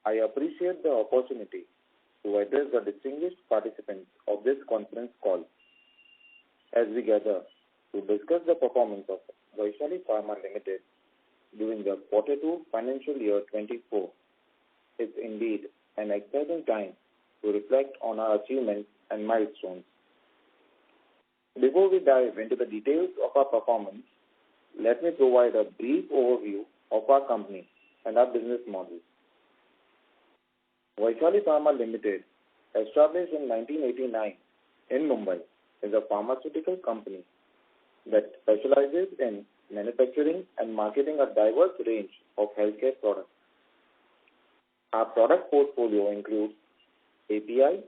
I appreciate the opportunity to address the distinguished participants of this conference call as we gather to discuss the performance of Vaishali Pharma Limited during the Q2 financial year 24. It's indeed an exciting time to reflect on our achievements and milestones. Before we dive into the details of our performance, let me provide a brief overview of our company and our business model. Vaishali Pharma Limited, established in 1989 in Mumbai, is a pharmaceutical company that specializes in manufacturing and marketing a diverse range of healthcare products. Our product portfolio includes API,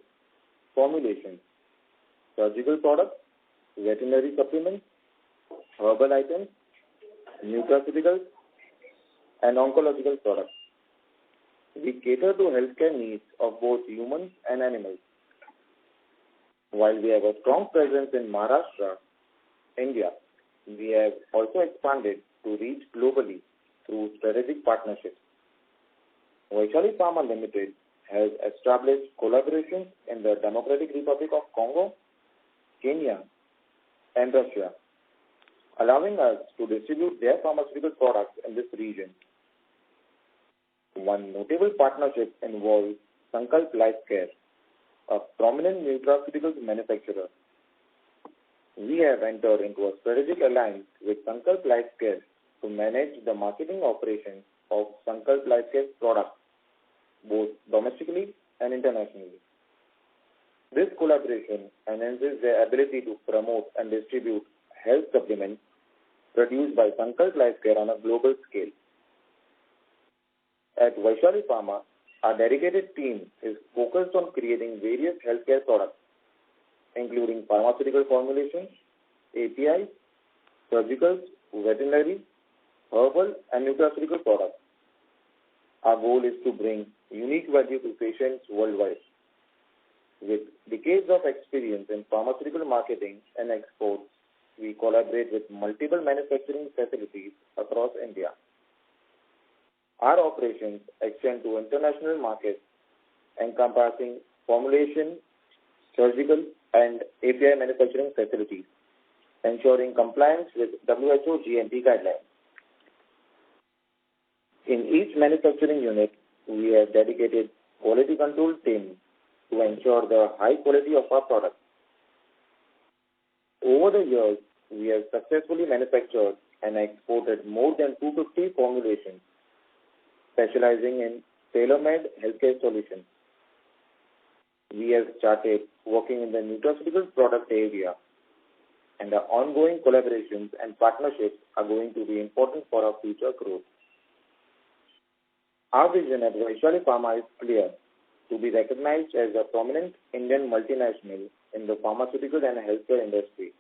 formulations, surgical products, veterinary supplements, herbal items, nutraceuticals, and oncological products. We cater to healthcare needs of both humans and animals. While we have a strong presence in Maharashtra, India, we have also expanded to reach globally through strategic partnerships. Vaishali Pharma Limited has established collaborations in the Democratic Republic of Congo, Kenya, and Russia, allowing us to distribute their pharmaceutical products in this region. One notable partnership involves Sankalp Lifecare, a prominent nutraceuticals manufacturer. We have entered into a strategic alliance with Sankalp Lifecare to manage the marketing operations of Sankalp Lifecare's products, both domestically and internationally. This collaboration enhances their ability to promote and distribute health supplements produced by Sankalp Lifecare on a global scale. At Vaishali Pharma, our dedicated team is focused on creating various healthcare products, including pharmaceutical formulations, APIs, surgicals, veterinary, herbal, and nutraceutical products. Our goal is to bring unique value to patients worldwide. With decades of experience in pharmaceutical marketing and exports, we collaborate with multiple manufacturing facilities across India. Our operations extend to international markets encompassing formulation, surgical, and API manufacturing facilities, ensuring compliance with WHO GMP guidelines. In each manufacturing unit, we have dedicated quality control teams to ensure the high quality of our products. Over the years, we have successfully manufactured and exported more than 250 formulations, specializing in tailor-made healthcare solutions. We have started working in the nutraceutical product area, and the ongoing collaborations and partnerships are going to be important for our future growth. Our vision at Vaishali Pharma is clear: to be recognized as a prominent Indian multinational in the pharmaceutical and healthcare industry.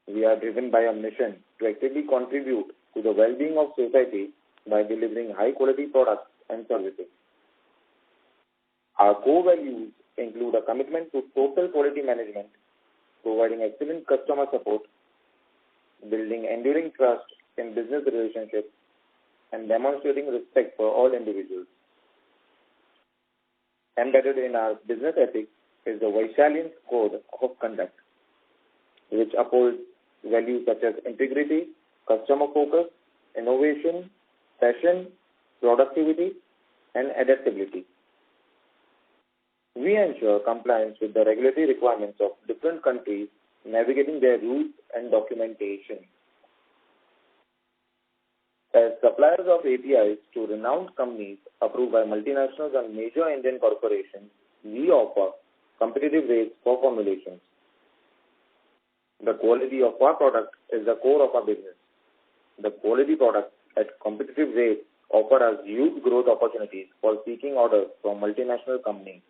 We are driven by a mission to actively contribute to the well-being of society by delivering high-quality products and services. Our core values include a commitment to total quality management, providing excellent customer support, building enduring trust in business relationships, and demonstrating respect for all individuals. Embedded in our business ethics is the Vaishalian Code of Conduct, which upholds values such as integrity, customer focus, innovation, passion, productivity, and adaptability. We ensure compliance with the regulatory requirements of different countries, navigating their rules and documentation. As suppliers of APIs to renowned companies approved by multinationals and major Indian corporations, we offer competitive rates for formulations. The quality of our product is the core of our business. The quality products at competitive rates offer us huge growth opportunities for seeking orders from multinational companies.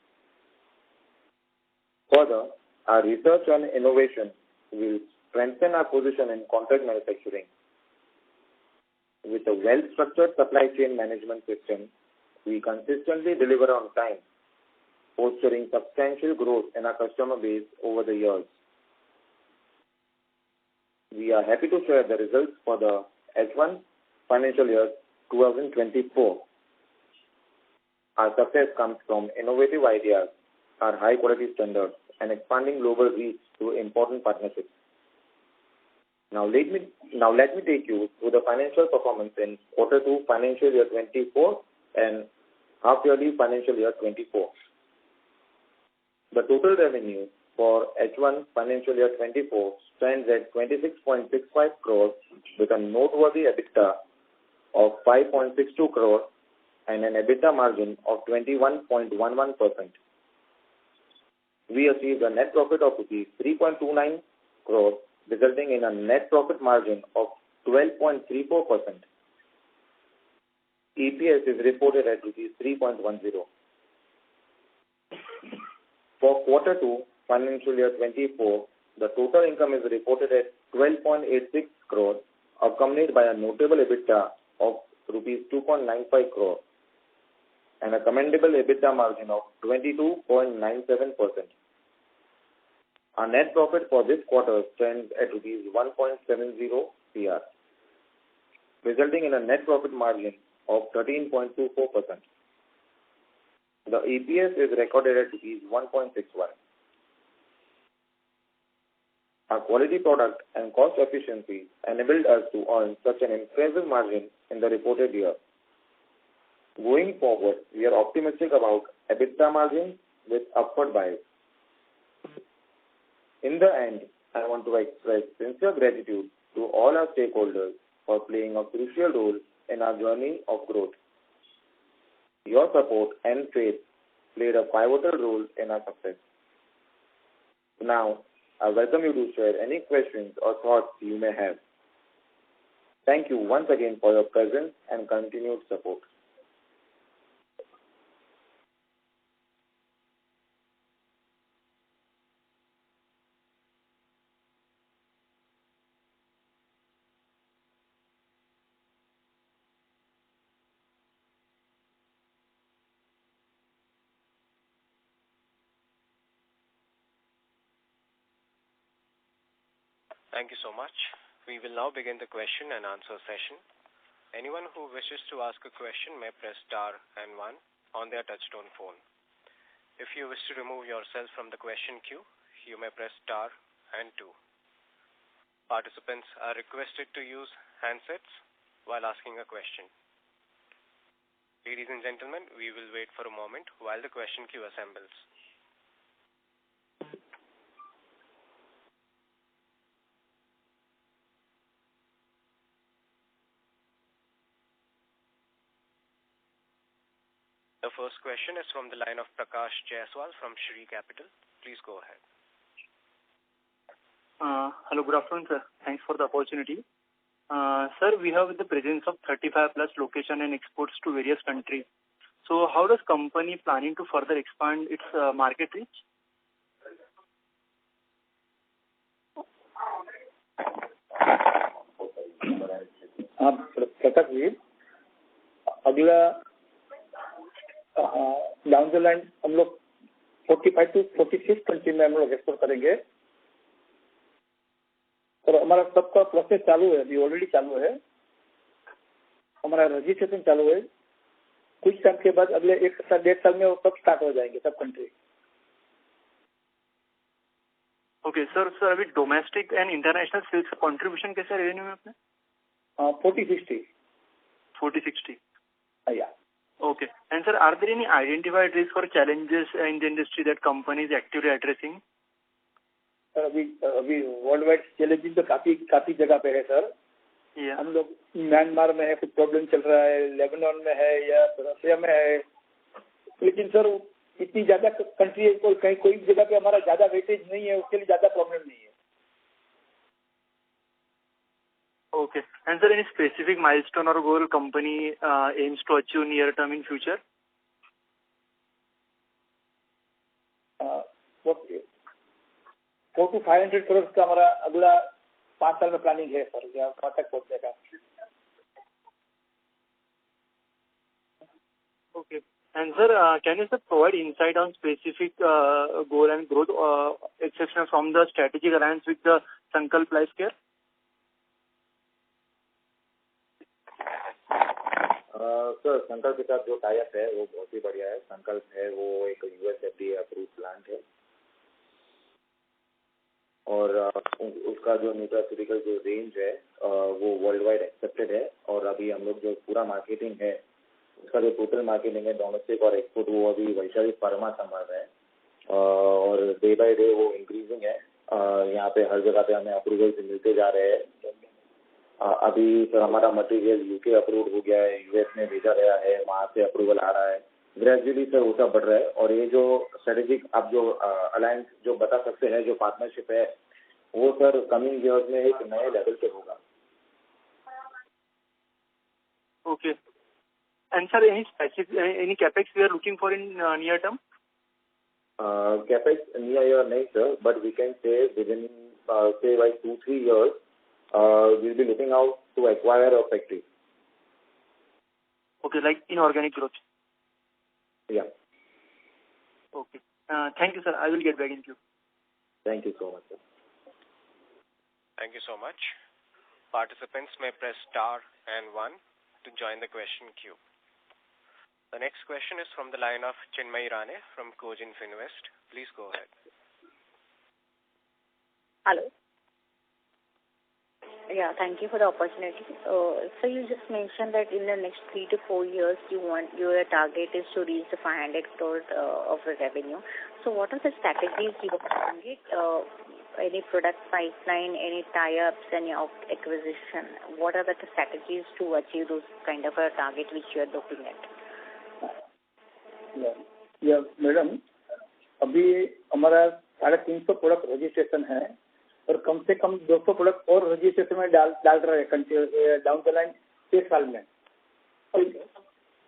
Further, our research and innovation will strengthen our position in contract manufacturing. With a well-structured supply chain management system, we consistently deliver on time, fostering substantial growth in our customer base over the years. We are happy to share the results for the H1 financial year 2024. Our success comes from innovative ideas, our high-quality standards, and expanding global reach through important partnerships. Now let me take you through the financial performance in Q2 financial year 24 and half-yearly financial year 24. The total revenue for H1 financial year 24 stands at 26.65 crores with a noteworthy EBITDA of 5.62 crores and an EBITDA margin of 21.11%. We achieved a net profit of rupees 3.29 crores, resulting in a net profit margin of 12.34%. EPS is reported at rupees 3.10. For Q2 financial year 24, the total income is reported at 12.86 crores, accompanied by a notable EBITDA of rupees 2.95 crores and a commendable EBITDA margin of 22.97%. Our net profit for this quarter stands at rupees 1.70 crore, resulting in a net profit margin of 13.24%. The EPS is recorded at rupees 1.61. Our quality product and cost efficiency enabled us to earn such an impressive margin in the reported year. Going forward, we are optimistic about EBITDA margin with upward bias. In the end, I want to express sincere gratitude to all our stakeholders for playing a crucial role in our journey of growth. Your support and faith played a pivotal role in our success. Now, I welcome you to share any questions or thoughts you may have. Thank you once again for your presence and continued support. Thank you so much. We will now begin the question and answer session. Anyone who wishes to ask a question may press star and 1 on their touchtone phone. If you wish to remove yourself from the question queue, you may press star and 2. Participants are requested to use handsets while asking a question. Ladies and gentlemen, we will wait for a moment while the question queue assembles. The first question is from the line of Prakash Jaiswal from Shree Capital. Please go ahead. Hello, good afternoon, sir. Thanks for the opportunity. Sir, we have the presence of 35 plus location and exports to various countries. So how does company planning to further expand its market reach? Prakash ji, अगला down the line हम लोग 45 to 46 country में हम लोग export करेंगे और हमारा सबका प्रोसेस चालू है, अभी ऑलरेडी चालू है, हमारा रजिस्ट्रेशन चालू है। कुछ टाइम के बाद अगले 1 साल 1.5 साल में वो सब स्टार्ट हो जाएंगे, सब कंट्री। ओके सर, सर अभी डोमेस्टिक एंड इंटरनेशनल सेल्स का कंट्रीब्यूशन कैसा रेवेन्यू में अपने? 40-60 या। Okay. And sir, are there any identified risks or challenges in the industry that company is actively addressing? Sir अभी वर्ल्ड वाइड चैलेंजेस तो काफी जगह पे है सर। हम लोग म्यांमार में है, कुछ प्रॉब्लम चल रहा है, लेबनान में है या रशिया में है, लेकिन सर इतनी ज्यादा कंट्री है, कहीं कोई जगह पे हमारा ज्यादा वेटेज नहीं है, उसके लिए ज्यादा प्रॉब्लम नहीं है। Okay. And sir, any specific milestone or goal company aims to achieve near term in future? 400 to 500 crore का हमारा अगला 5 साल में प्लानिंग है सर, यहाँ तक पहुँचने का। Okay. And sir, can you sir provide insight on specific goal and growth exception from the strategic alliance with the Sankalp Life Care? Sir संकल्प के साथ जो टाइप है वो बहुत ही बढ़िया है। संकल्प है वो एक USFDA अप्रूव प्लांट है और उसका जो न्यूट्रास्यूटिकल जो रेंज है वो वर्ल्ड वाइड एक्सेप्टेड है। और अभी हम लोग जो पूरा मार्केटिंग है उसका जो टोटल मार्केटिंग है डोमेस्टिक और एक्सपोर्ट वो अभी वैशाली फार्मा संभाल रहा है और डे बाय डे वो इंक्रीजिंग है। यहाँ पे हर जगह पे हमें अप्रूवल्स मिलते जा रहे हैं। अभी सर हमारा मटेरियल UK अप्रूव हो गया है, US में भेजा गया है, वहाँ से अप्रूवल आ रहा है। ग्रेजुअली सर वो सब बढ़ रहा है और ये जो स्ट्रेटेजिक आप जो अलायंस जो बता सकते हैं जो पार्टनरशिप है वो सर कमिंग ईयर्स में एक नए लेवल पे होगा। Okay and sir any capex we are looking for in near term? Capex near year नहीं sir, but we can say within say by 2-3 years we'll be looking out to acquire a factory. Okay, like inorganic growth. Yeah. Okay. Thank you, sir. I will get back in queue. Thank you so much, sir. Thank you so much. Participants may press star and 1 to join the question queue. The next question is from the line of Chinmay Rane from Cogin Finvest. Please go ahead. Hello. Yeah, thank you for the opportunity. So you just mentioned that in the next 3 to 4 years, your target is to reach the 500 crores of the revenue. So what are the strategies you are planning? Any product pipeline, any tie-ups, any acquisition? What are the strategies to achieve those kind of a target which you are looking at? Yeah, madam. अभी हमारा 350 product registration है और कम से कम 200 product और registration में डाल रहे हैं डाउन द लाइन 1 साल में। और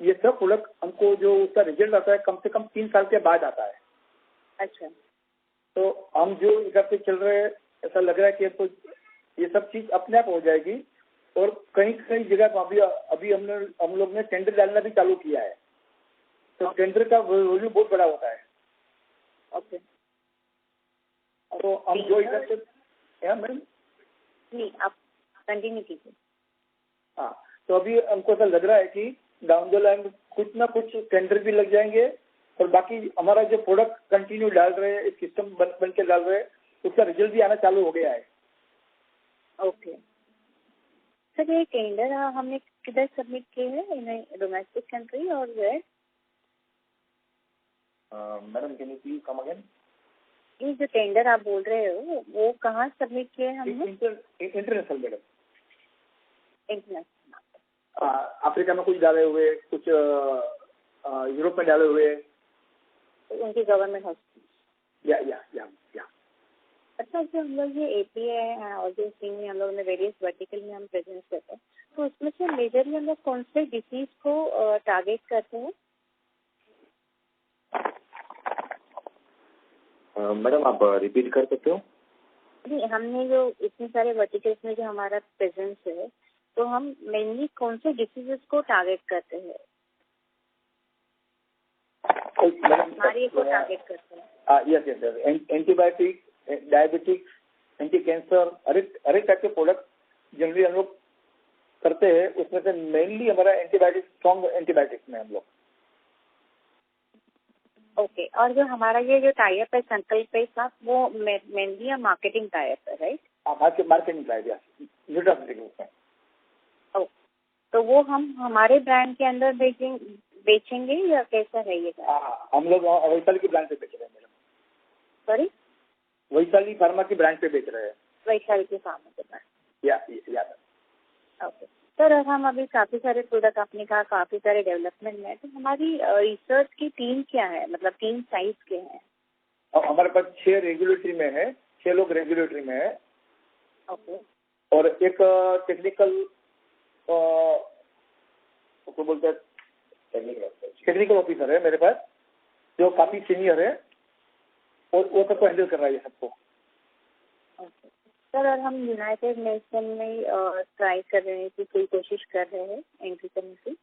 ये सब प्रोडक्ट हमको जो उसका रिजल्ट आता है कम से कम 3 साल के बाद आता है। अच्छा, तो हम जो इधर पे चल रहे हैं ऐसा लग रहा है कि तो ये सब चीज अपने आप हो जाएगी। और कई कई जगह अभी हम लोग ने टेंडर डालना भी चालू किया है, तो टेंडर का वॉल्यूम बहुत बड़ा होता है। ओके, तो हम जो इधर से मैडम नहीं आप कंटिन्यू कीजिए। हाँ, तो अभी हमको ऐसा लग रहा है कि डाउन द लाइन कुछ ना कुछ टेंडर भी लग जाएंगे और बाकी हमारा जो प्रोडक्ट कंटिन्यू डाल रहे हैं, सिस्टम बन के डाल रहे हैं, उसका रिजल्ट भी आना चालू हो गया है। ओके सर, ये टेंडर हमने किधर सबमिट किए हैं, इन डोमेस्टिक कंट्री और where? Madam can you please come again? ये जो टेंडर आप बोल रहे हो वो कहाँ सबमिट किए हैं हमने? International madam. इंटरनेशनल, अफ्रीका में कुछ डाले हुए, कुछ यूरोप में डाले हुए, उनकी गवर्नमेंट हॉस्पिटल। या अच्छा, जो हम लोग ये API और जो सिंह में हम लोग ने वेरियस वर्टिकल में हम प्रेजेंस करते हैं, तो उसमें से मेजरली हम लोग कौन से डिसीज को टारगेट करते हैं? मैडम आप रिपीट कर सकते हो? नहीं, हमने जो इतने सारे वर्टिकल्स में जो हमारा प्रेजेंस है, तो हम मेनली कौन से डिसीजेस को टारगेट करते हैं, बीमारी को टारगेट करते हैं? Yes, antibiotic, diabetics, anti cancer, हर एक टाइप के प्रोडक्ट जनरली हम लोग करते हैं। उसमें से मेनली हमारा एंटीबायोटिक, स्ट्रॉन्ग एंटीबायोटिक्स में हम लोग। ओके, और जो हमारा ये जो टाइप है संकल्प पे साथ, वो मेनली मार्केटिंग टाइप है, राइट? मार्केटिंग टाइप है न्यूट्रास्यूटिकल्स में। तो वो हम हमारे ब्रांड के अंदर बेचेंगे या कैसा है ये? हम लोग वैशाली की ब्रांड पे बेच रहे हैं मैडम। सॉरी, वैशाली फार्मा की ब्रांड पे बेच रहे हैं। वैशाली की फार्मा के ब्रांड, या ओके सर। हम अभी काफी सारे प्रोडक्ट, आपने कहा काफी सारे डेवलपमेंट में, तो हमारी रिसर्च की टीम क्या है, मतलब टीम साइज के हैं? हमारे पास 6 रेगुलेटरी में है, 6 लोग रेगुलेटरी में है। ओके, और एक टेक्निकल उसको बोलते हैं टेक्निकल ऑफिसर है मेरे पास, जो काफी सीनियर है और वो सबको हैंडल कर रहा है सबको। ओके सर, और हम यूनाइटेड नेशन में ट्राई कर रहे हैं कि कोई कोशिश कर रहे हैं एंट्री करने की?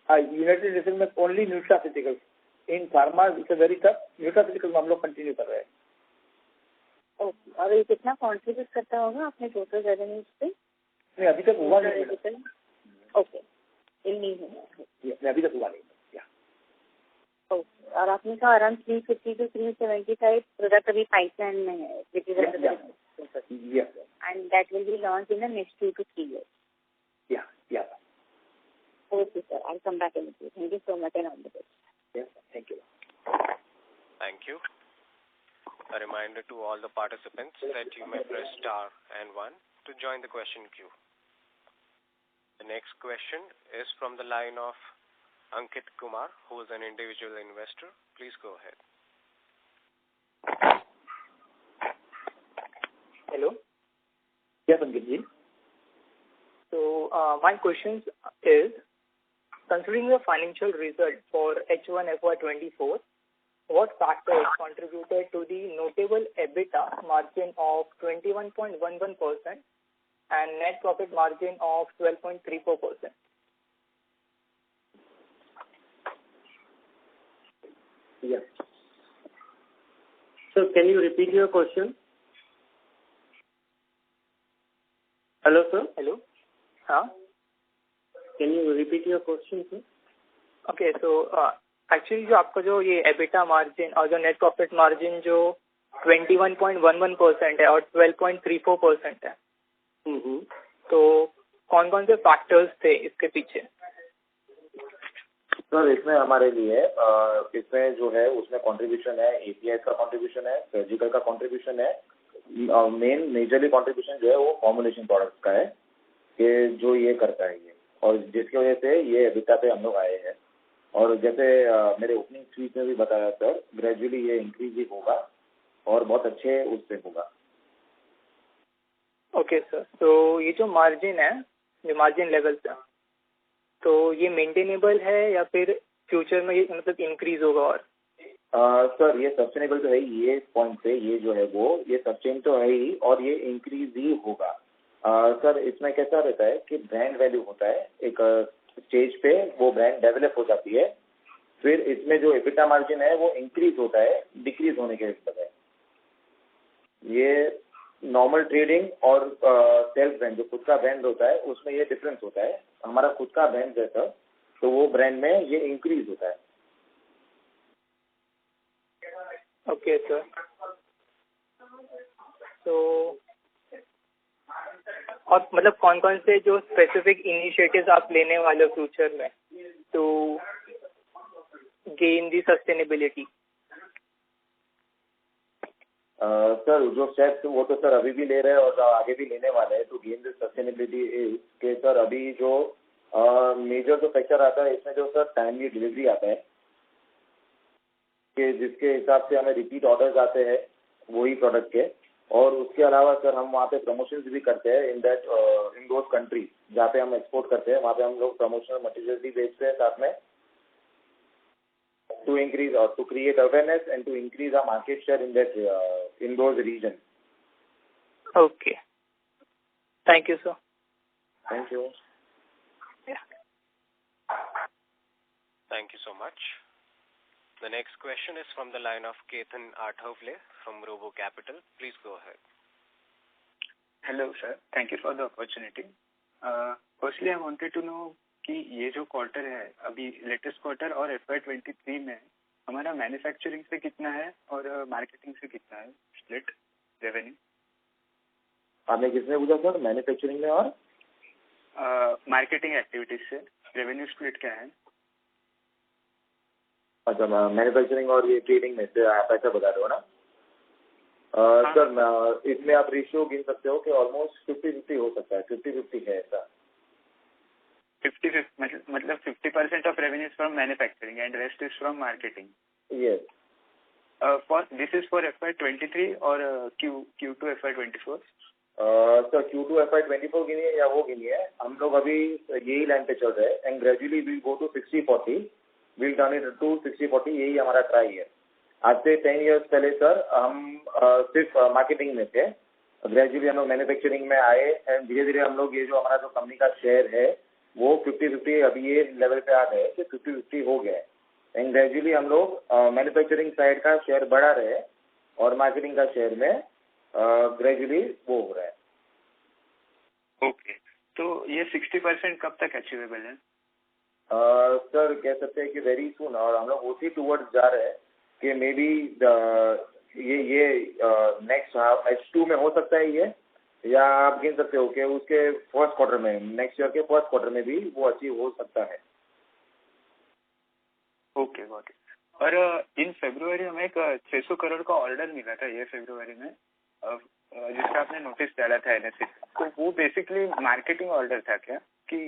यूनाइटेड नेशन में only nutraceuticals, in pharma it's very tough. Nutraceuticals में हम लोग कंटिन्यू कर रहे हैं। ओके, और ये कितना कॉन्ट्रीब्यूट करता होगा अपने टोटल रेवेन्यूज पे? नहीं, अभी तक हुआ नहीं। ओके, नहीं है? मैं अभी तक हुआ नहीं। और आपने कहा अराउंड 350 to 375 प्रोडक्ट अभी पाइपलाइन में है, which is under the yes, and that will be launched in the next 2 to 3 years. Yeah. Okay, sir. I'll come back in with you. Thank you so much and all the best. Yes, thank you. Thank you. A reminder to all the participants that you may press star and 1 to join the question queue. The next question is from the line of Ankit Kumar, who is an individual investor. Please go ahead. Hello. Yes, Ankit ji. So my question is, considering the financial result for H1 FY24, what factors contributed to the notable EBITDA margin of 21.11% and net profit margin of 12.34%? Yes. So can you repeat your question? Hello, sir. Hello. हाँ. Can you repeat your question, sir? Okay, so actually जो आपका जो ये EBITDA margin और जो net profit margin जो 21.11% है और 12.34% है, तो कौन कौन से फैक्टर्स थे इसके पीछे? सर इसमें हमारे लिए इसमें जो है उसमें कंट्रीब्यूशन है, एपीआई का कंट्रीब्यूशन है, सर्जिकल का कंट्रीब्यूशन है, मेजरली कंट्रीब्यूशन जो है वो फॉर्मुलेशन प्रोडक्ट्स का है कि जो ये करता है ये, और जिसकी वजह से ये EBITDA पे हम लोग आए हैं। और जैसे मेरे ओपनिंग स्पीच में भी बताया सर, ग्रेजुअली ये इंक्रीज ही होगा और बहुत अच्छे उससे होगा। ओके सर, तो ये जो मार्जिन है, जो मार्जिन लेवल है, तो ये मेंटेनेबल है या फिर फ्यूचर में ये मतलब इंक्रीज होगा? और सर ये सस्टेनेबल तो है ही, ये पॉइंट पे ये जो है वो ये सस्टेन तो है ही और ये इंक्रीज ही होगा। सर इसमें कैसा रहता है कि ब्रांड वैल्यू होता है, एक स्टेज पे वो ब्रांड डेवलप हो जाती है, फिर इसमें जो EBITDA मार्जिन है वो इंक्रीज होता है डिक्रीज होने के बजाय। ये नॉर्मल ट्रेडिंग और सेल्फ ब्रांड जो खुद का ब्रांड होता है उसमें ये डिफरेंस होता है। हमारा खुद का ब्रांड जैसा तो वो ब्रांड में ये इंक्रीज होता है। ओके सर, तो और मतलब कौन कौन से जो स्पेसिफिक इनिशिएटिव्स आप लेने वाले हो फ्यूचर में to gain the sustainability? Sir जो स्टेप्स वो तो सर अभी भी ले रहे हैं और आगे भी लेने वाले हैं। तो गेन द सस्टेनेबिलिटी के सर अभी जो मेजर जो फैक्टर आता है इसमें जो सर टाइमली डिलीवरी आता है कि जिसके हिसाब से हमें रिपीट ऑर्डर्स आते हैं वही प्रोडक्ट के, और उसके अलावा सर हम वहाँ पे प्रमोशंस भी करते हैं इन दोज कंट्रीज जहाँ पे हम एक्सपोर्ट करते हैं, वहाँ पे हम लोग प्रमोशनल मटेरियल भी बेचते हैं साथ में, to increase or to create awareness and to increase our market share in those regions. Okay. Thank you, sir. Thank you. Yeah. Thank you so much. The next question is from the line of Ketan Athavle from Robo Capital. Please go ahead. Hello, sir. Thank you for the opportunity. Firstly, I wanted to know कि ये जो quarter है अभी latest quarter और FY23 में हमारा manufacturing से कितना है और मार्केटिंग से कितना है स्प्लिट रेवेन्यू? आपने किसने पूछा सर, मैन्युफैक्चरिंग में और मार्केटिंग एक्टिविटीज से रेवेन्यू स्प्लिट क्या है? अच्छा, मैन्युफैक्चरिंग और ये ट्रेडिंग में से आप ऐसा बता दो ना। सर इसमें आप रेशियो गिन सकते हो कि ऑलमोस्ट 50-50 हो सकता है, 50-50 है ऐसा। 50 मतलब 50% of revenue is from manufacturing and rest is from marketing. Yes. This is for FY23 or Q2 FY24? Sir Q2 FY24 गिनिए या वो गिनिए, हम लोग अभी यही लाइन पे चल रहे हैं and gradually we'll go to 60-40, we'll turn it to 60-40, यही हमारा ट्राई है। आज से 10 years पहले सर हम सिर्फ मार्केटिंग में थे, ग्रेजुअली हम लोग मैन्युफैक्चरिंग में आए एंड धीरे धीरे हम लोग ये जो हमारा जो कंपनी का शेयर है वो 50-50 अभी ये लेवल पे आ गए कि 50-50 हो गया एंड ग्रेजुअली हम लोग मैन्युफैक्चरिंग साइड का शेयर बढ़ा रहे हैं और मार्केटिंग का शेयर में ग्रेजुअली वो हो रहा है। ओके, तो ये 60% कब तक अचीवेबल है? सर कह सकते हैं कि वेरी सुन, और हम लोग उसी टूवर्ड्स जा रहे हैं कि मे बी ये नेक्स्ट H2 में हो सकता है ये, या आप गिन सकते हो कि उसके फर्स्ट क्वार्टर में, नेक्स्ट ईयर के फर्स्ट क्वार्टर में भी वो अचीव हो सकता है। Okay got it. और इन फरवरी हमें एक 600 करोड़ का ऑर्डर मिला था ये फरवरी में, जिसका आपने नोटिस डाला था NSE, तो वो बेसिकली मार्केटिंग ऑर्डर था क्या कि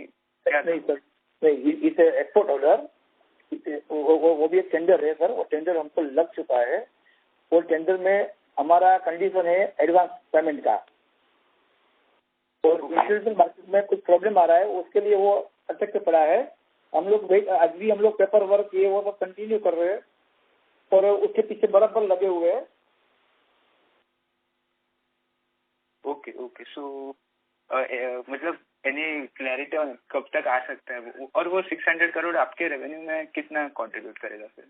क्या? नहीं सर, नहीं, इसे एक्सपोर्ट ऑर्डर, वो भी एक टेंडर है सर। वो टेंडर हमको लग चुका है। वो टेंडर में हमारा कंडीशन है एडवांस पेमेंट का, और इंटरनेशनल मार्केट में कुछ प्रॉब्लम आ रहा है, उसके लिए वो अटक पड़ा है। हम लोग आज भी हम लोग पेपर वर्क ये वो सब कंटिन्यू कर रहे हैं, और उसके पीछे बराबर लगे हुए हैं। ओके ओके, सो मतलब एनी क्लैरिटी ऑन कब तक आ सकता है वो? और वो 600 करोड़ आपके रेवेन्यू में कितना कंट्रीब्यूट करेगा फिर?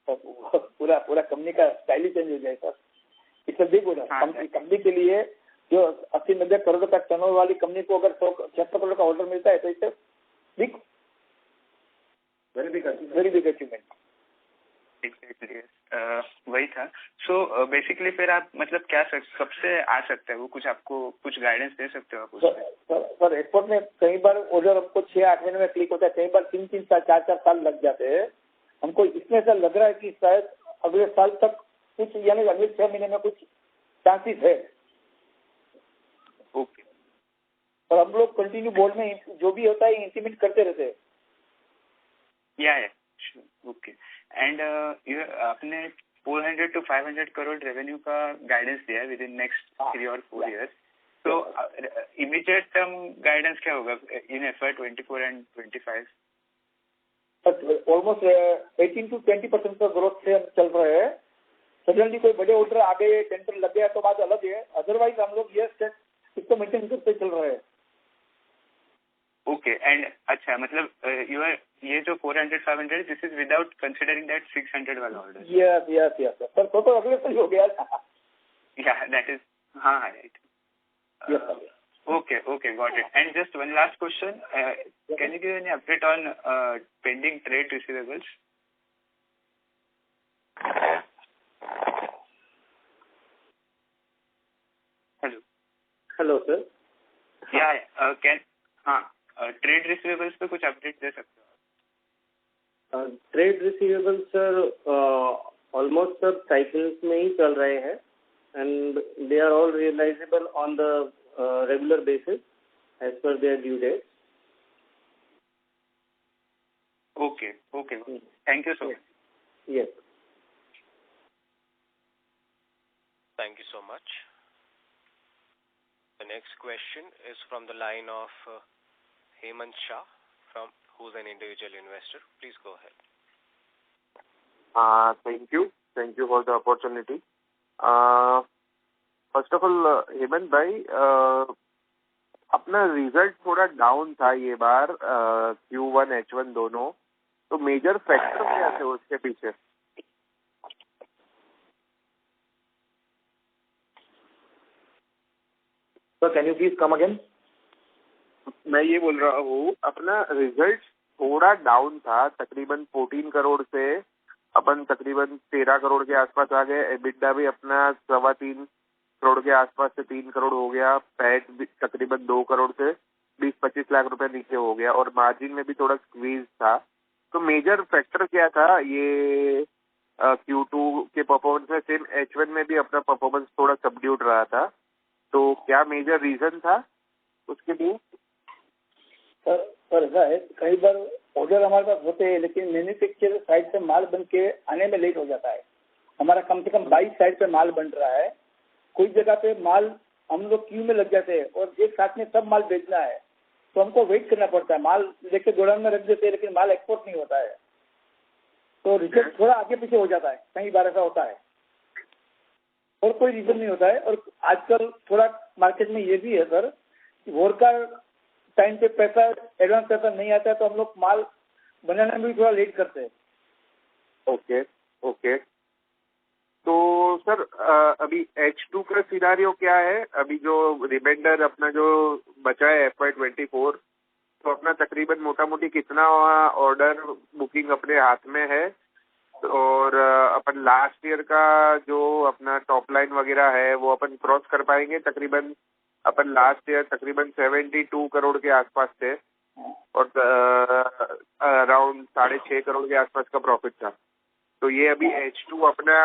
पूरा कंपनी का स्टाइल चेंज हो जाएगा। इससे बिग होगा कंपनी के लिए। जो 80-90 करोड़ का टर्नओवर वाली कंपनी को अगर 76 करोड़ का ऑर्डर मिलता है तो इससे big, very big achievement. Exactly, वही था। सो बेसिकली फिर आप मतलब क्या कब से आ सकते हैं वो? कुछ आपको कुछ गाइडेंस दे सकते हो आप उसमें? सर एक्सपोर्ट में कई बार ऑर्डर हमको 6-8 महीने में क्लिक होता है, कई बार 3-3 साल 4-4 साल लग जाते हैं। हमको इसमें ऐसा लग रहा है कि शायद अगले साल तक कुछ, यानी अगले 6 महीने में कुछ चांसेस है। ओके, और हम लोग कंटिन्यू बोर्ड में जो भी होता है इंप्लीमेंट करते रहते हैं। या ओके। एंड आपने 400 to 500 करोड़ रेवेन्यू का गाइडेंस दिया है with in next 3 or 4 years। तो इमीडिएट टर्म गाइडेंस क्या होगा इन FY 24 and 25? ऑलमोस्ट 18 to 20% का ग्रोथ से हम चल रहे हैं। सडनली कोई बड़े ऑर्डर आ गए, टेंडर लग गया तो बात अलग है, अदरवाइज हम लोग ये इसको मेंटेन करते चल रहे हैं। ओके, एंड अच्छा मतलब ये जो 400-500 this is without considering that 600 वाला ऑर्डर? यस सर, तो अगले साल हो गया था। या दैट इज, हाँ right. Okay, got it. And just one last question, can you give any update on pending trade receivables? Hello sir. या ट्रेड रिसीवेबल्स पे कुछ अपडेट दे सकते हो? ट्रेड रिसीवेबल्स सर ऑलमोस्ट सब साइकिल्स में ही चल रहे हैं, and they are all realisable on the regular basis as per their due date. Okay. Thank you so much. Yes. Thank you so much. The next question is from the line of Hemant Shah, who's an individual investor. Please go ahead. Thank you for the opportunity. First of all Hemant भाई, अपना result थोड़ा down था ये बार, Q1 H1 दोनों, तो major factor क्या थे उसके पीछे? Sir can you please come again? मैं ये बोल रहा हूँ अपना रिजल्ट थोड़ा डाउन था, तकरीबन 14 करोड़ से अपन तकरीबन 13 करोड़ के आसपास आ गए। एबिटा भी अपना 3.25 करोड़ के आसपास से 3 करोड़ हो गया। पैट भी तकरीबन 2 करोड़ से 20-25 लाख रुपए नीचे हो गया, और मार्जिन में भी थोड़ा स्क्वीज था। तो मेजर फैक्टर क्या था ये Q2 के परफॉर्मेंस में? सेम H1 में भी अपना परफॉर्मेंस थोड़ा सबड्यूड रहा था, तो क्या मेजर रीजन था उसके लिए? सर ऐसा है, कई बार ऑर्डर हमारे पास होते हैं लेकिन मैन्युफैक्चर साइड से माल बन के आने में लेट हो जाता है। हमारा कम से कम 22 साइड पे माल बन रहा है। कोई जगह पे माल हम लोग क्यू में लग जाते हैं और एक साथ में सब माल बेचना है, तो हमको वेट करना पड़ता है। माल लेके गोडाउन में रख देते हैं लेकिन माल एक्सपोर्ट नहीं होता है, तो रिजल्ट थोड़ा आगे पीछे हो जाता है। कई बार ऐसा होता है और कोई रीजन नहीं होता है। और आजकल थोड़ा मार्केट में ये भी है सर, वोर का टाइम पे पैसा, एडवांस पैसा नहीं आता है, तो हम लोग माल बनाने में भी थोड़ा लेट करते हैं। ओके। तो सर अभी H2 का सिनारियो क्या है? अभी जो रिमाइंडर अपना जो बचा है FY 24, तो अपना तकरीबन मोटा मोटी कितना ऑर्डर बुकिंग अपने हाथ में है, और अपन लास्ट ईयर का जो अपना टॉप लाइन वगैरह है वो अपन क्रॉस कर पाएंगे? तकरीबन अपन लास्ट ईयर तकरीबन 72 करोड़ के आसपास थे और अराउंड 6.5 करोड़ के आसपास का प्रॉफिट था। तो ये अभी H2 अपना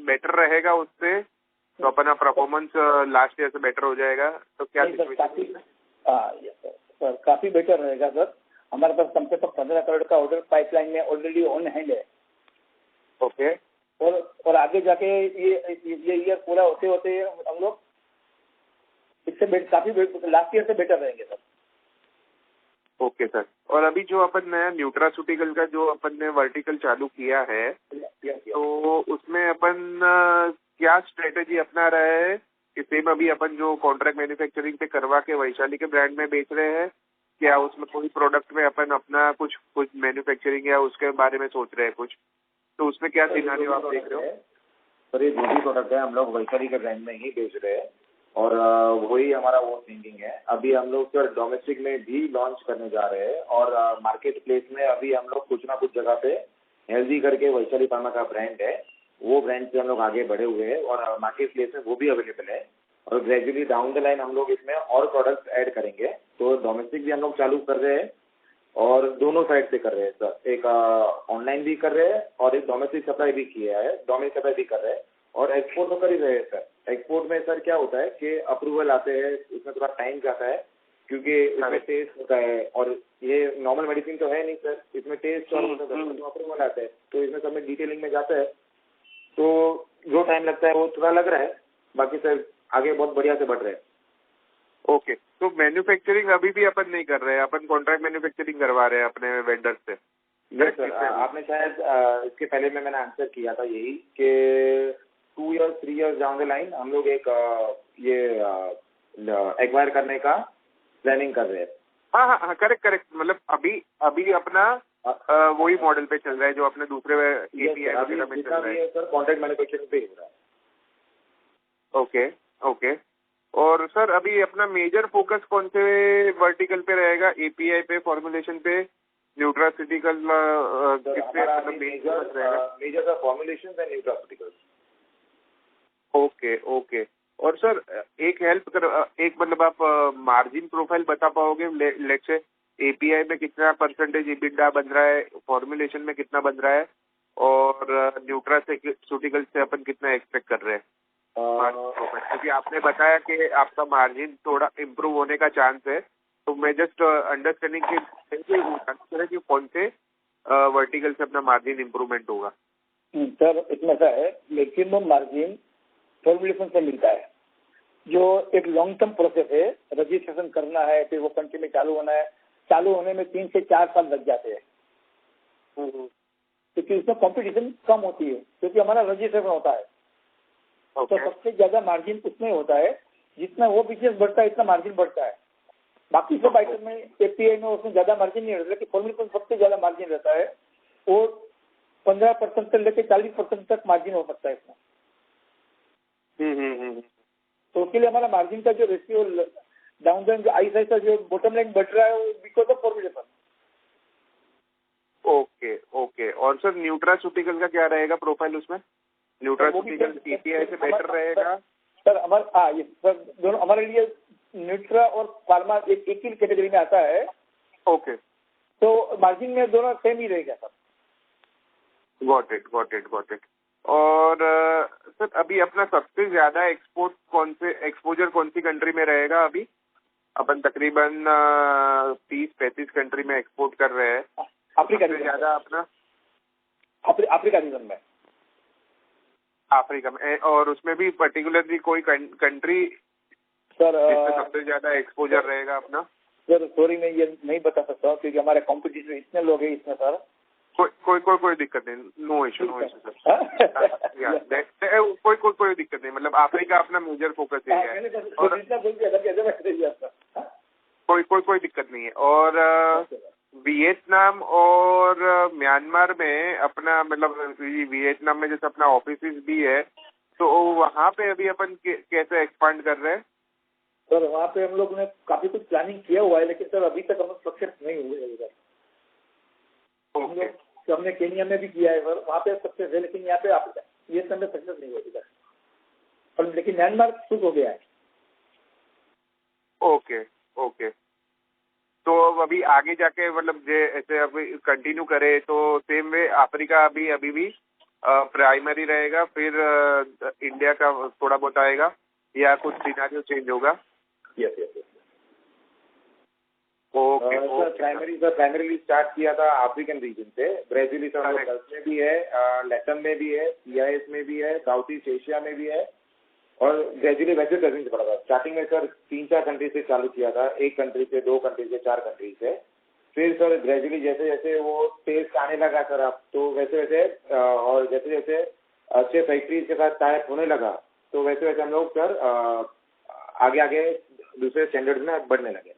बेटर रहेगा उससे, तो अपना परफॉर्मेंस लास्ट ईयर से बेटर हो जाएगा। तो क्या काफी बेटर रहेगा सर। हमारे पास कम से कम 15 करोड़ का ऑर्डर पाइपलाइन में ऑलरेडी ऑन हैंड है। ओके। और आगे जाके ये ईयर पूरा होते होते हम लोग इससे काफी लास्ट ईयर से बेटर रहेंगे सर। Okay sir. और अभी जो अपन नया न्यूट्रास्यूटिकल का जो अपन ने वर्टिकल चालू किया है, तो उसमें अपन क्या स्ट्रेटेजी अपना रहे हैं कि सेम अभी अपन जो कॉन्ट्रैक्ट मैन्युफैक्चरिंग पे करवा के वैशाली के ब्रांड में बेच रहे हैं, क्या उसमें कोई प्रोडक्ट में अपन अपना कुछ मैन्युफैक्चरिंग या उसके बारे में सोच रहे हैं कुछ? तो उसमें क्या सिनेरियो आप देख रहे हो? सर ये जो भी प्रोडक्ट है हम लोग वैशाली के ब्रांड में ही बेच रहे हैं और वही हमारा वो थिंकिंग है। अभी हम लोग सर डोमेस्टिक में भी लॉन्च करने जा रहे हैं और मार्केट प्लेस में अभी हम लोग कुछ ना कुछ जगह पे हेल्दी करके वैशाली फार्मा का ब्रांड है, वो ब्रांड से हम लोग आगे बढ़े हुए हैं और मार्केट प्लेस में वो भी अवेलेबल है। और ग्रेजुअली डाउन द लाइन हम लोग इसमें और प्रोडक्ट्स ऐड करेंगे। तो डोमेस्टिक भी हम लोग चालू कर रहे हैं और दोनों साइड से कर रहे हैं सर। एक ऑनलाइन भी कर रहे हैं और एक डोमेस्टिक सप्लाई भी किया है, डोमेस्टिक सप्लाई भी कर रहे हैं और एक्सपोर्ट तो कर ही रहे हैं सर। एक्सपोर्ट में सर क्या होता है कि अप्रूवल आते हैं, इसमें थोड़ा टाइम जाता है क्योंकि इसमें टेस्ट होता है और ये नॉर्मल मेडिसिन तो है नहीं सर, इसमें टेस्ट और अप्रूवल आता है, तो इसमें सब में डिटेलिंग में जाता है, तो जो टाइम लगता है वो थोड़ा लग रहा है। बाकी सर आगे बहुत बढ़िया से बढ़ रहे हैं। ओके। तो मैन्युफैक्चरिंग अभी भी अपन नहीं कर रहे हैं, अपन कॉन्ट्रैक्ट मैन्युफैक्चरिंग करवा रहे हैं अपने वेंडर से? सर आपने शायद इसके पहले में मैंने आंसर किया था यही कि 2 years 3 years down the line हम लोग एक ये एक्वायर करने का प्लानिंग कर रहे हैं। हाँ हाँ करेक्ट। मतलब अभी अपना वही मॉडल पे चल रहा है जो अपने दूसरे API वगैरह में चल रहा है सर, कॉन्ट्रैक्ट मैन्युफैक्चरिंग पे हो रहा है। ओके। और सर अभी अपना मेजर फोकस कौन से वर्टिकल पे रहेगा? API पे, फॉर्मुलेशन पे, nutraceutical major formulation and nutraceuticals. Okay. और सर एक मतलब आप मार्जिन प्रोफाइल बता पाओगे? लेट्स से API में कितना परसेंटेज EBITDA बन रहा है, फॉर्मुलेशन में कितना बन रहा है और न्यूट्रास्यूटिकल से अपन कितना एक्सपेक्ट कर रहे हैं? क्योंकि आपने बताया कि आपका मार्जिन थोड़ा इम्प्रूव होने का चांस है, तो मैं जस्ट अंडरस्टैंडिंग कि कौन से वर्टिकल से अपना मार्जिन इम्प्रूवमेंट होगा। सर इसमें ऐसा है, मैक्सिमम मार्जिन फॉर्मुलेशन से मिलता है, जो एक लॉन्ग टर्म प्रोसेस है। रजिस्ट्रेशन करना है, फिर वो कंट्री में चालू होना है, चालू होने में 3 से 4 साल लग जाते हैं क्योंकि उसमें कंपटीशन कम होती है, क्योंकि हमारा रजिस्ट्रेशन होता है। तो सबसे ज्यादा मार्जिन उसमें होता है, जितना वो बिजनेस बढ़ता है इतना मार्जिन बढ़ता है। बाकी सब आइटम में API में उसमें ज्यादा मार्जिन नहीं रहता, लेकिन फॉर्मुलेशन सबसे ज्यादा मार्जिन रहता है और 15% से लेकर 40% तक मार्जिन हो सकता है इसमें। तो उसके लिए हमारा मार्जिन का जो रेशियो डाउन लाइन जो आई साइड का जो बॉटम लाइन बढ़ रहा है वो बिकॉज ऑफ फॉर्मुलेशन। ओके। और सर न्यूट्रास्यूटिकल का क्या रहेगा प्रोफाइल उसमें? न्यूट्रास्यूटिकल API से बेटर रहेगा सर? सर दोनों हमारे लिए न्यूट्रा और फार्मा एक ही कैटेगरी में आता है। ओके। तो मार्जिन में दोनों सेम ही रहेगा सर। Got it. और सर अभी अपना सबसे ज्यादा एक्सपोजर कौन सी कंट्री में रहेगा? अभी अपन तकरीबन 30-35 कंट्री में एक्सपोर्ट कर रहे हैं। अफ्रीका से ज्यादा अपना अफ्रीका रीजन में। अफ्रीका में, और उसमें भी पर्टिकुलरली कोई कंट्री सर जिसमें सबसे ज्यादा एक्सपोजर रहेगा अपना? सर सॉरी मैं ये नहीं बता सकता हूँ क्योंकि हमारे कॉम्पिटिटर इतने लोग हैं इसमें सर। कोई दिक्कत नहीं, नो इशू सर। कोई दिक्कत नहीं, मतलब अफ्रीका अपना मेजर फोकस एरिया है और कोई दिक्कत नहीं है। और वियतनाम और म्यांमार में अपना मतलब वियतनाम में जैसे अपना ऑफिस भी है, तो वहाँ पे अभी अपन कैसे एक्सपांड कर रहे हैं? सर वहाँ पे हम लोग ने काफी कुछ प्लानिंग किया हुआ है, लेकिन सर अभी तक हम लोग सक्सेस नहीं हुए हैं उधर। हम लोग हमने केनिया में भी किया है सर, वहाँ पे सक्सेस है, लेकिन यहाँ पे आप ये समय सक्सेस नहीं हुआ इधर, और लेकिन म्यांमार शुरू हो गया है। ओके ओके, तो अभी आगे जाके मतलब ऐसे अभी कंटिन्यू करे तो सेम वे अफ्रीका अभी भी प्राइमरी रहेगा, फिर इंडिया का थोड़ा बहुत आएगा या कुछ सिनेरियो चेंज होगा? Yes yes. Okay sir primarily start किया था अफ्रीकन रीजन से, ब्राजील गल्फ में भी है, लैटम में भी है, CIS में भी है, साउथ ईस्ट एशिया में भी है, और ग्रेजुअली वैसे प्रेजेंट पड़ा था। स्टार्टिंग में सर 3-4 कंट्री से चालू किया था, 1 कंट्री से, 2 कंट्री से, 4 कंट्री से, फिर सर ग्रेजुअली जैसे जैसे वो टेस्ट आने लगा सर अब, तो वैसे वैसे और जैसे जैसे अच्छे फैक्ट्रीज के साथ टाइप होने लगा, तो वैसे वैसे हम लोग सर आगे आगे दूसरे स्टैंडर्ड में बढ़ने लगे।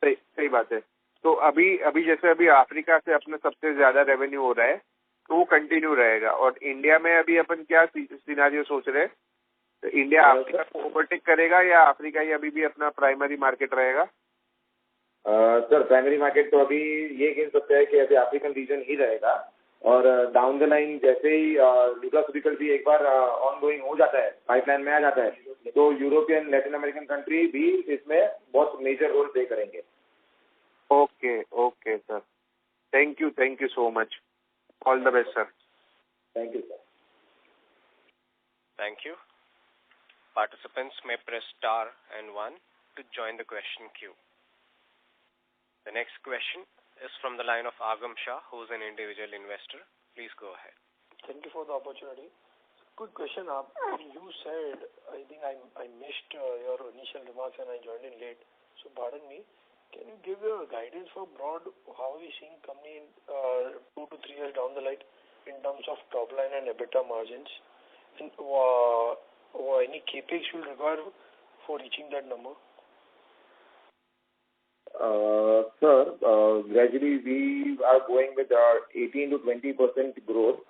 सही बात है। तो अभी जैसे अभी अफ्रीका से अपने सबसे ज्यादा रेवेन्यू हो रहा है, तो वो कंटिन्यू रहेगा। और इंडिया में अभी अपन क्या सिनेरियो सोच रहे हैं? तो इंडिया अफ्रीका को ओवरटेक करेगा या अफ्रीका ही अभी भी अपना प्राइमरी मार्केट रहेगा? सर प्राइमरी मार्केट तो अभी ये कह सकते हैं कि अभी अफ्रीकन रीजन ही रहेगा, और डाउन द लाइन जैसे ही न्यूट्रास्यूटिकल भी एक बार ऑन गोइंग हो जाता है, पाइपलाइन में आ जाता है, तो यूरोपियन लैटिन अमेरिकन कंट्री भी इसमें बहुत मेजर रोल प्ले करेंगे। Okay sir, thank you so much, all the best sir. Thank you sir. Thank you. Participants may press star and 1 to join the question queue. The next question is from the line of Agam Shah, who is an individual investor. Please go ahead. Thank you for the opportunity. Quick question. You said, I think I missed your initial remarks and I joined in late, so pardon me. Can you give your guidance for broad how we seeing company in 2 to 3 years down the line in terms of top line and EBITDA margins, and any capex will require for reaching that number? Sir, gradually we are going with 18 to 20% growth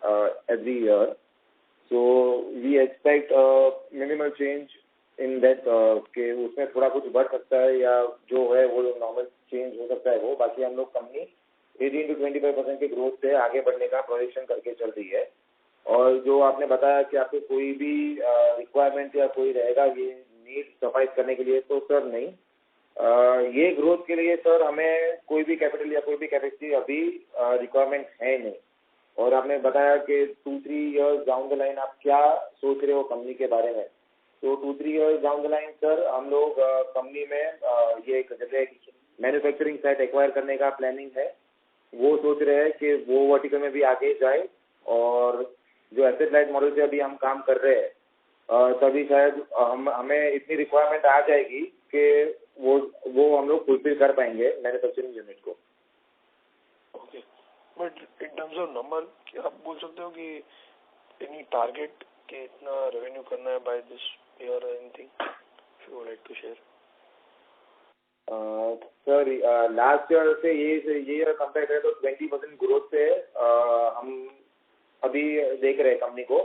every year. So we expect minimal change in that, कि उसमें थोड़ा कुछ बढ़ सकता है या जो है वो नॉर्मल चेंज हो सकता है वो। बाकी हम लोग कंपनी 18 to 25% की ग्रोथ से आगे बढ़ने का प्रोजेक्शन करके चल रही है। और जो आपने बताया कि आपको कोई भी रिक्वायरमेंट या कोई रहेगा ये नीड सफाइज करने के लिए, तो सर नहीं, ये ग्रोथ के लिए सर हमें कोई भी कैपिटल या कोई भी कैपेसिटी अभी रिक्वायरमेंट है नहीं। और आपने बताया कि 2-3 इयर्स डाउन द लाइन आप क्या सोच रहे हो कंपनी के बारे में, तो 2-3 years down the line sir हम लोग कंपनी में ये जैसे मैन्युफैक्चरिंग साइट एक्वायर करने का प्लानिंग है, वो सोच रहे हैं कि वो वर्टिकल में भी आगे जाए। और जो एसेट लाइट मॉडल से अभी हम काम कर रहे हैं, तभी शायद हमें इतनी रिक्वायरमेंट आ जाएगी कि वो हम लोग फुलफिल कर पाएंगे मैन्युफैक्चरिंग यूनिट को। Okay, but in terms of number क्या आप बोल सकते हो कि एनी टारगेट कि इतना रेवेन्यू करना है by this year, anything if you would like to share? Sir last year से ये ईयर कंपेयर करें तो 20% ग्रोथ से हम अभी देख रहे हैं कंपनी को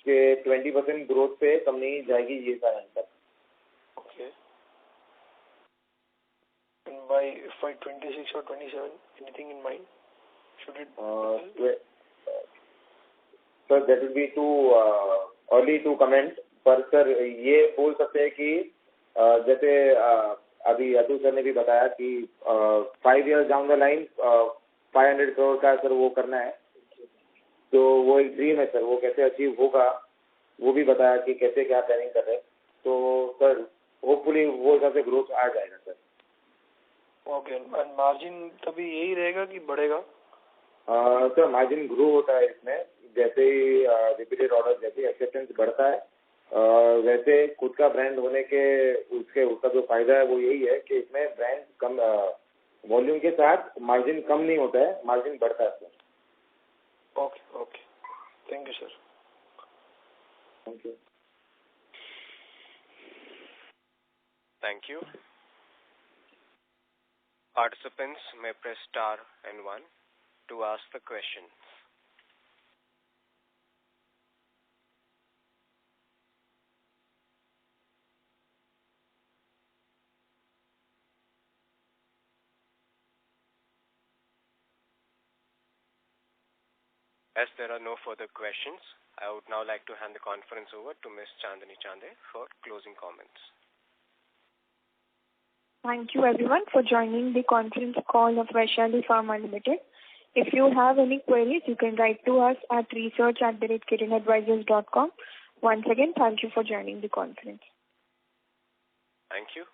कि 20% ग्रोथ पे कंपनी जाएगी ये साल तक। Okay, and by FY 26 or 27 anything in mind? Should it sir that will be too early to comment, पर सर ये बोल सकते हैं कि जैसे अभी अतुल सर ने भी बताया कि 5 years down the line 500 crore का सर वो करना है, तो वो एक ड्रीम है सर। वो कैसे अचीव होगा वो भी बताया कि कैसे क्या प्लानिंग कर रहे हैं, तो सर होपफुली वो हिसाब से ग्रोथ आ जाएगा सर। ओके, एंड मार्जिन तभी यही रहेगा कि बढ़ेगा? सर मार्जिन ग्रो होता है इसमें, जैसे ही रिपीटेड ऑर्डर जैसे एक्सेप्टेंस बढ़ता है, वैसे खुद का ब्रांड होने के उसका जो फायदा है वो यही है कि इसमें ब्रांड कम वॉल्यूम के साथ मार्जिन कम नहीं होता है, मार्जिन बढ़ता है sir. Okay, thank you sir. Thank you. Thank you. Participants may press star and 1 to ask the questions. As there are no further questions, I would now like to hand the conference over to Ms. Chandani Chande for closing comments. Thank you everyone for joining the conference call of Vaishali Pharma Limited. If you have any queries, you can write to us at research@kirinadvisors.com. Once again, thank you for joining the conference. Thank you.